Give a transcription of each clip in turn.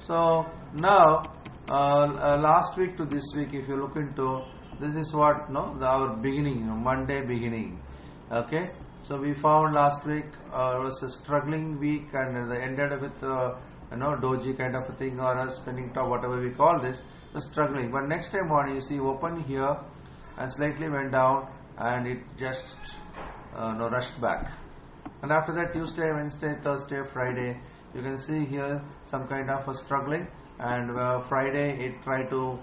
So now last week to this week, if you look into, this is what our beginning, Monday beginning. Okay, so we found last week it was a struggling week, and they ended with doji kind of a thing, or a spinning top, whatever we call this, was struggling. But next day morning, you see open here and slightly went down, and it just rushed back. And after that, Tuesday, Wednesday, Thursday, Friday, you can see here some kind of a struggling, and Friday it tried to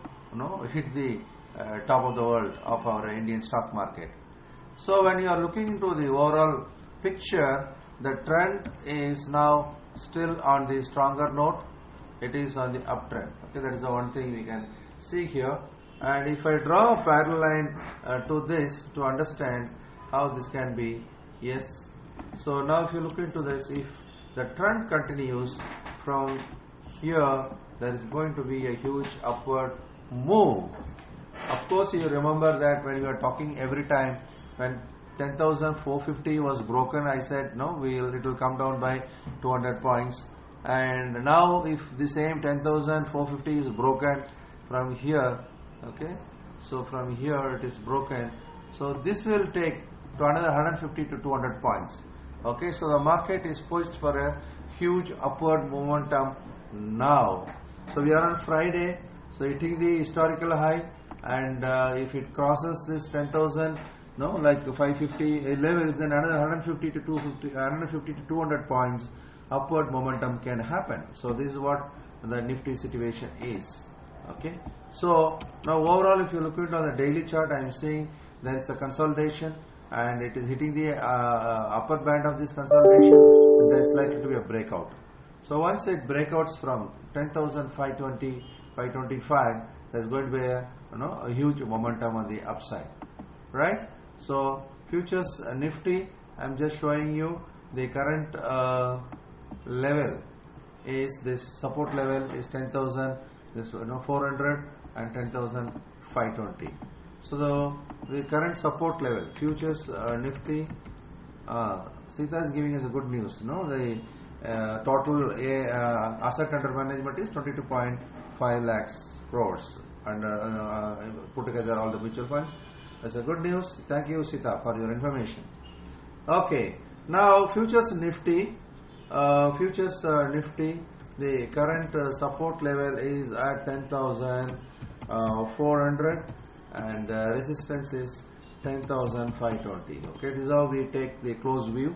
hit the top of the world of our Indian stock market. So when you are looking into the overall picture, the trend is now still on the stronger note. It is on the uptrend. Okay, that is the one thing we can see here. And if I draw a parallel line to this to understand how this can be, yes. So now if you look into this, if the trend continues from here, there is going to be a huge upward move. Of course, you remember that when we are talking every time, when 10,450 was broken, I said no, it will come down by 200 points. And now if the same 10,450 is broken from here, okay, so from here it is broken, so this will take to another 150 to 200 points. Okay, so the market is poised for a huge upward momentum now. So we are on Friday, so hitting the historical high, and if it crosses this 10,000, like 550 levels, then another 150 to 200 points upward momentum can happen. So this is what the Nifty situation is. Okay, so now overall, if you look at on the daily chart, I am seeing there is a consolidation, and it is hitting the upper band of this consolidation, and there is likely to be a breakout. So once it breakouts from 10,520, 525, there is going to be a huge momentum on the upside, right? So futures Nifty, I am just showing you the current level is this support level is 10,000, this 400 and 10,520. So the current support level, futures Nifty, Sita is giving us a good news. The total asset under management is 22.5 lakhs crores, and put together all the mutual funds. That's a good news. Thank you, Sita, for your information. Okay, now futures Nifty, the current support level is at 10,400, and resistance is 10,520. Okay, this is how we take the close view,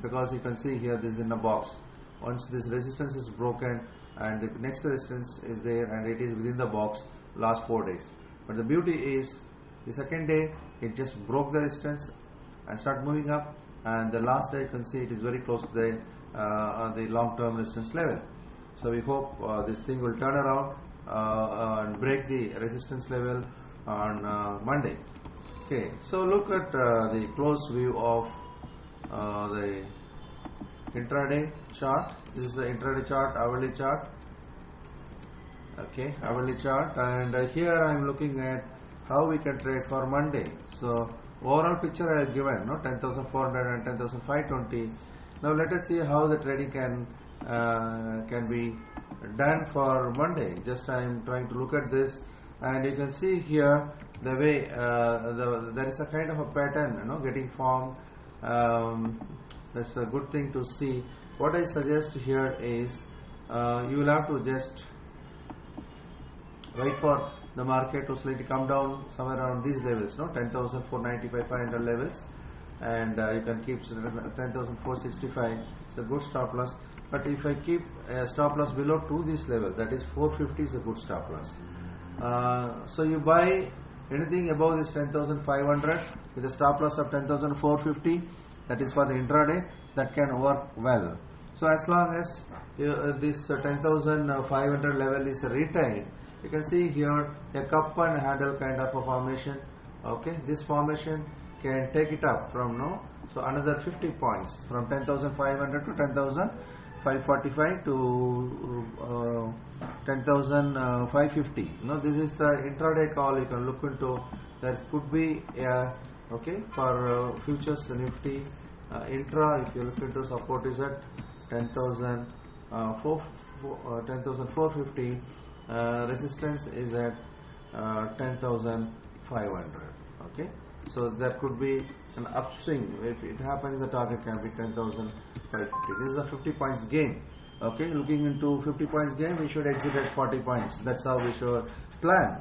because you can see here this is in a box. Once this resistance is broken, and the next resistance is there, and it is within the box last 4 days. But the beauty is, the second day it just broke the resistance and start moving up, and the last day you can see it is very close to the long-term resistance level. So we hope this thing will turn around and break the resistance level on Monday. Okay, so look at the close view of the intraday chart. This is the intraday chart, hourly chart. Okay, hourly chart, and here I am looking at how we can trade for Monday. So overall picture I have given, 10,400 and 10,520. Now let us see how the trading can be done for Monday. Just I am trying to look at this, and you can see here the way there is a kind of a pattern getting formed. That's a good thing to see. What I suggest here is you will have to just wait for the market to slightly come down somewhere around these levels, 10,495, 500 levels, and you can keep 10,465. It's a good stop loss. But if I keep a stop loss below to this level, that is 450, is a good stop loss. So you buy anything above this 10,500 with a stop loss of 10,450, that is for the intraday, that can work well. So as long as this 10,500 level is retained, you can see here a cup and handle kind of a formation. Okay, this formation can take it up from so another 50 points from 10,500 to 10,545 to 10,550. This is the intraday call. You can look into. There could be okay for futures Nifty intra. If you look into, support is at 10,000 10,450. Resistance is at 10,500. Okay, so that could be an upswing. If it happens, the target can be 10,550. This is a 50 points gain. Okay, looking into 50 points gain, we should exit at 40 points. That's how we should plan.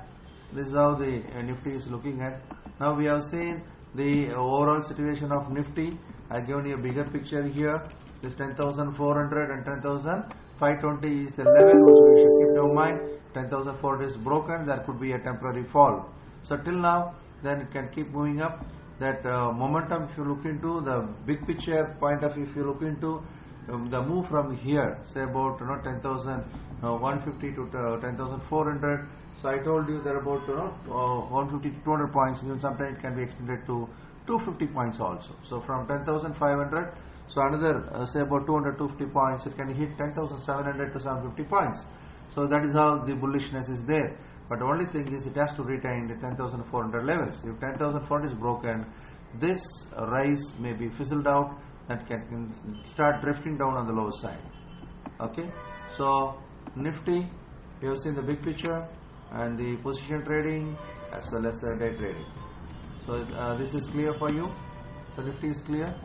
This is how the Nifty is looking at. Now we have seen the overall situation of Nifty. I have given you a bigger picture here. This 10,400 and 10,520 is the level which we should keep in mind. 10,400 is broken. There could be a temporary fall. So till now, then it can keep moving up. That momentum, if you look into the big picture point of view, if you look into the move from here, say about 10,150 to 10,400. So I told you there about 150 to 200 points. Even sometimes it can be extended to 250 points also. So from 10,500, so another say about 200 to 250 points, it can hit 10,700 to 750 points. So that is how the bullishness is there. But the only thing is it has to retain the 10,400 levels. If 10,400 is broken, this rise may be fizzled out and can start drifting down on the lower side. Okay, so Nifty, you have seen the big picture and the position trading as well as the day trading. So this is clear for you. So Nifty is clear.